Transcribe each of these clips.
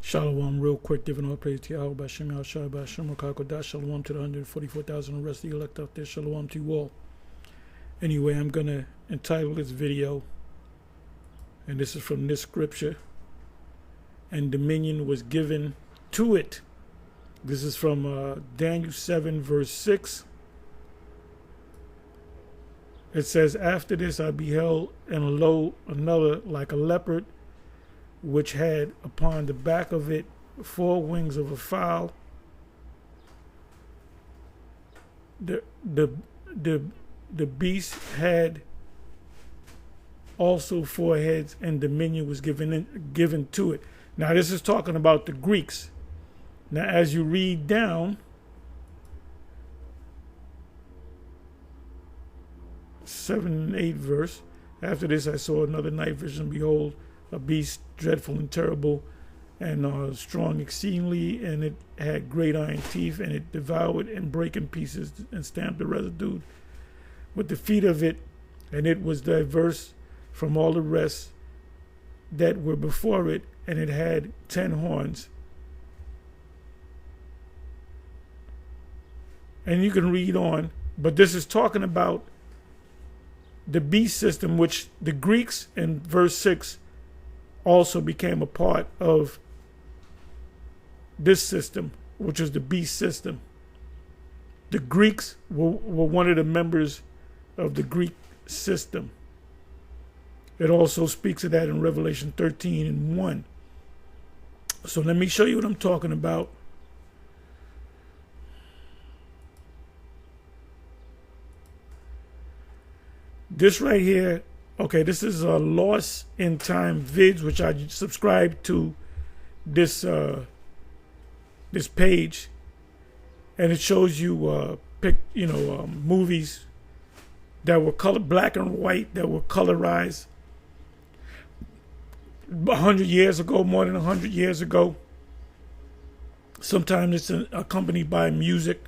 Shalom, real quick, giving all praise to Yahweh, Bashem, Yahshua, Bashem, Rakakodash, Shalom to the 144,000 and rest of the elect out there, Shalom to you all. Anyway, I'm going to entitle this video, and this is from this scripture, and dominion was given to it. This is from Daniel 7, verse 6. It says, after this I beheld, and lo, another like a leopard, which had upon the back of it 4 wings of a fowl. The beast had also 4 heads, and dominion was given to it. Now this is talking about the Greeks. Now as you read down, 7 and 8 verse, after this I saw another night vision, behold, a beast dreadful and terrible, and strong exceedingly, and it had great iron teeth, and it devoured and brake in pieces, and stamped the residue with the feet of it, and it was diverse from all the rest that were before it, and it had 10 horns. And you can read on, but this is talking about the beast system, which the Greeks in verse 6 also became a part of this system, which is the beast system. The Greeks were one of the members of the Greek system. It also speaks of that in Revelation 13 and 1. So let me show you what I'm talking about. This right here, okay, this is a Lost in Time Vids, which I subscribe to this this page, and it shows you movies that were black and white, that were colorized 100 years ago, more than 100 years ago. Sometimes it's accompanied by music.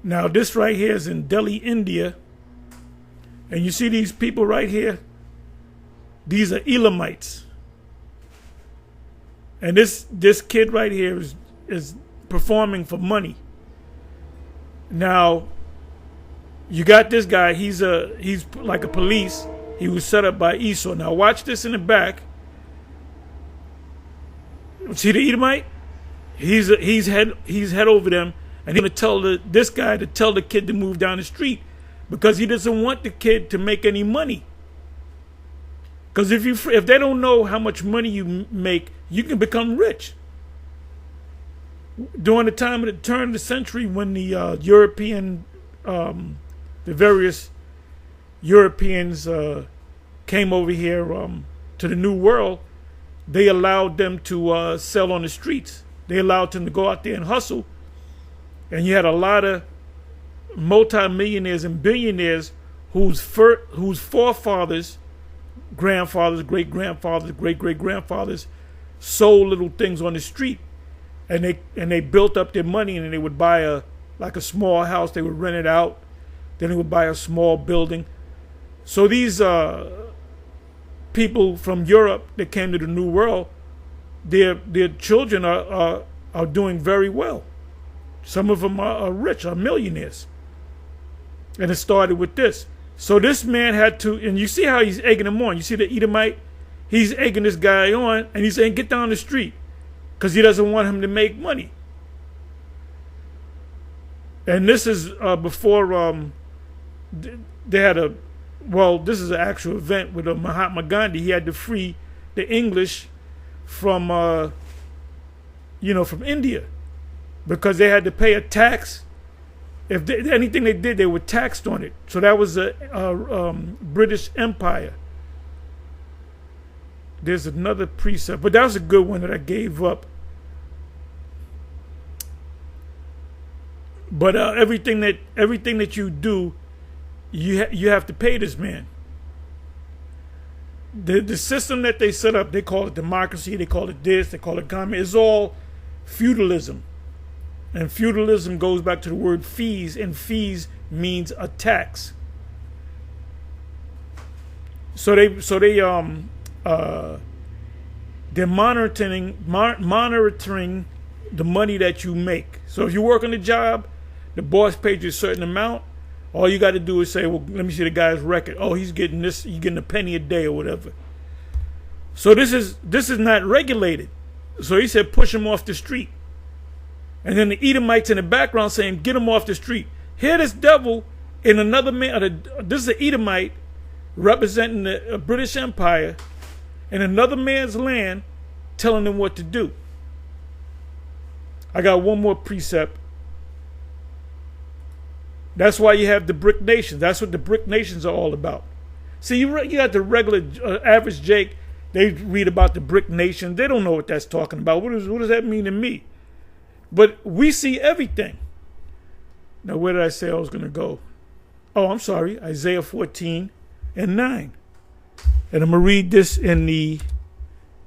Now this right here is in Delhi, India. And you see these people right here? These are Elamites. And this kid right here is performing for money. Now, you got this guy, he's like a police. He was set up by Esau. Now watch this in the back. See the Edomite? He's head over them, and he's gonna tell this guy to tell the kid to move down the street, because he doesn't want the kid to make any money. Because if they don't know how much money you make, you can become rich. During the time of the turn of the century, when the various Europeans came over here to the New World, they allowed them to sell on the streets. They allowed them to go out there and hustle. And you had a lot of multi-millionaires and billionaires whose forefathers, grandfathers, great-grandfathers, great-great-grandfathers sold little things on the street, and they built up their money, and they would buy a small house, they would rent it out, then they would buy a small building. So these people from Europe that came to the New World, their children are doing very well. Some of them are rich, are millionaires. And it started with this. So this man had to, and you see how he's egging him on. You see the Edomite? He's egging this guy on, and he's saying, get down the street, because he doesn't want him to make money. And this is before they had this is an actual event with Mahatma Gandhi. He had to free the English from, from India, because they had to pay a tax. If anything they did, they were taxed on it. So that was a British Empire. There's another precept, but that was a good one that I gave up. But everything that you do, you have to pay this man. The system that they set up, they call it democracy, they call it this, they call it government. It's all feudalism. And feudalism goes back to the word fees, and fees means a tax. So they They're monitoring the money that you make. So if you work on the job, the boss pays you a certain amount. All you got to do is say, well, let me see the guy's record. Oh, he's getting this. He's getting a penny a day or whatever. So this is not regulated. So he said, push him off the street. And then the Edomites in the background saying, get him off the street. Here this devil in another man. This is an Edomite representing the British Empire in another man's land, telling them what to do. I got one more precept. That's why you have the BRIC nations. That's what the BRIC nations are all about. See, you got the regular average Jake. They read about the BRIC nation. They don't know what that's talking about. What does that mean to me? But we see everything. Now, where did I say I was going to go? Oh, I'm sorry. Isaiah 14 and 9. And I'm going to read this in the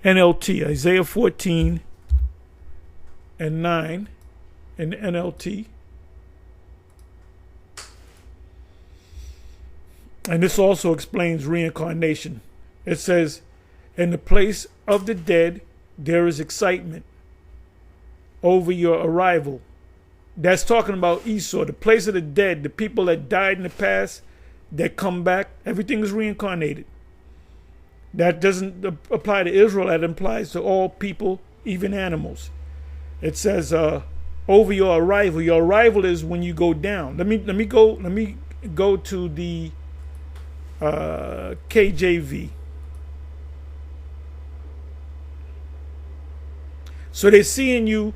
NLT. Isaiah 14 and 9 in the NLT. And this also explains reincarnation. It says, in the place of the dead, there is excitement over your arrival. That's talking about Esau, the place of the dead, the people that died in the past, that come back. Everything is reincarnated. That doesn't apply to Israel. That applies to all people, even animals. It says over your arrival. Your arrival is when you go down. Let me go to the KJV. So they're seeing you.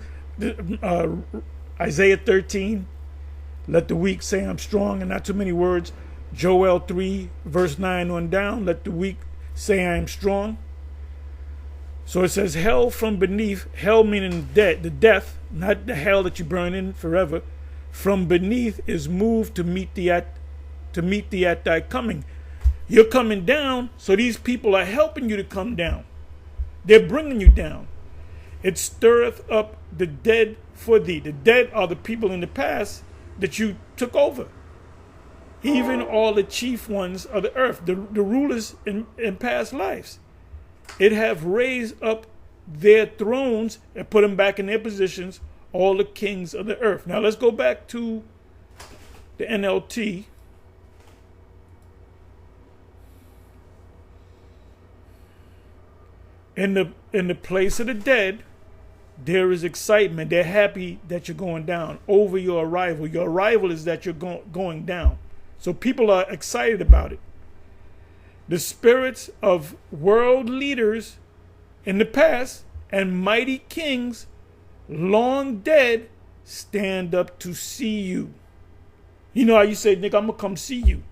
Isaiah 13. Let the weak say I'm strong, and not too many words. Joel 3 verse 9 on down. Let the weak say I am strong. So it says hell from beneath, hell meaning the death, not the hell that you burn in forever. From beneath is moved to meet thee at thy coming. You're coming down, so these people are helping you to come down. They're bringing you down. It stirreth up the dead for thee. The dead are the people in the past that you took over. Even all the chief ones of the earth, the rulers in past lives. It have raised up their thrones and put them back in their positions, all the kings of the earth. Now let's go back to the NLT. In the place of the dead, there is excitement. They're happy that you're going down over your arrival. Your arrival is that you're going down. So people are excited about it. The spirits of world leaders in the past and mighty kings long dead stand up to see you. You know how you say, Nick, I'm going to come see you.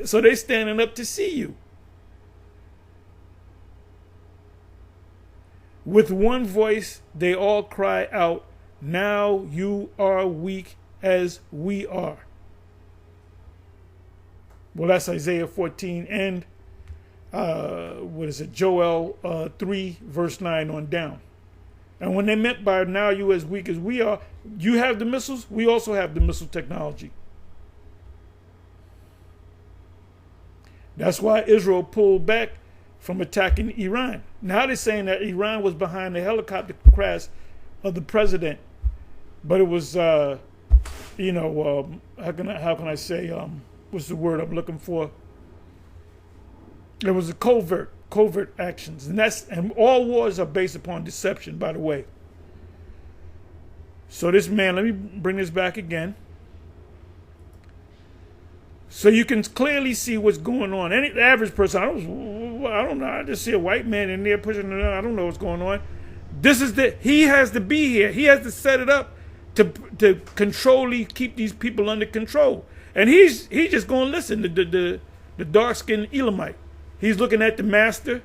So they're standing up to see you. With one voice, they all cry out, now you are weak as we are. Well, that's Isaiah 14 and Joel 3 verse 9 on down. And when they meant by now you as weak as we are, you have the missiles, we also have the missile technology. That's why Israel pulled back from attacking Iran. Now they're saying that Iran was behind the helicopter crash of the president, but it was, how can I say, what's the word I'm looking for? It was a covert actions, and all wars are based upon deception, by the way. So this man, let me bring this back again. So you can clearly see what's going on. Any average person, I don't know. I just see a white man in there pushing it. I don't know what's going on. He has to be here. He has to set it up to keep these people under control. And he's just going to listen to the dark-skinned Elamite. He's looking at the master.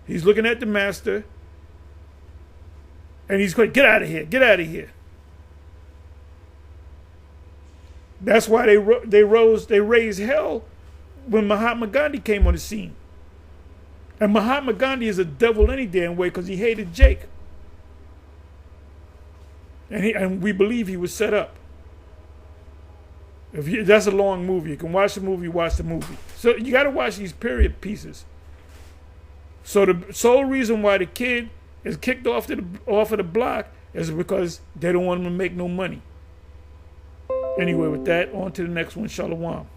And he's going, get out of here. That's why they raised hell when Mahatma Gandhi came on the scene. And Mahatma Gandhi is a devil any damn way because he hated Jake. And we believe he was set up. That's a long movie. You can watch the movie, watch the movie. So you got to watch these period pieces. So the sole reason why the kid is kicked off of the block is because they don't want him to make no money. Anyway, with that, on to the next one. Shalom.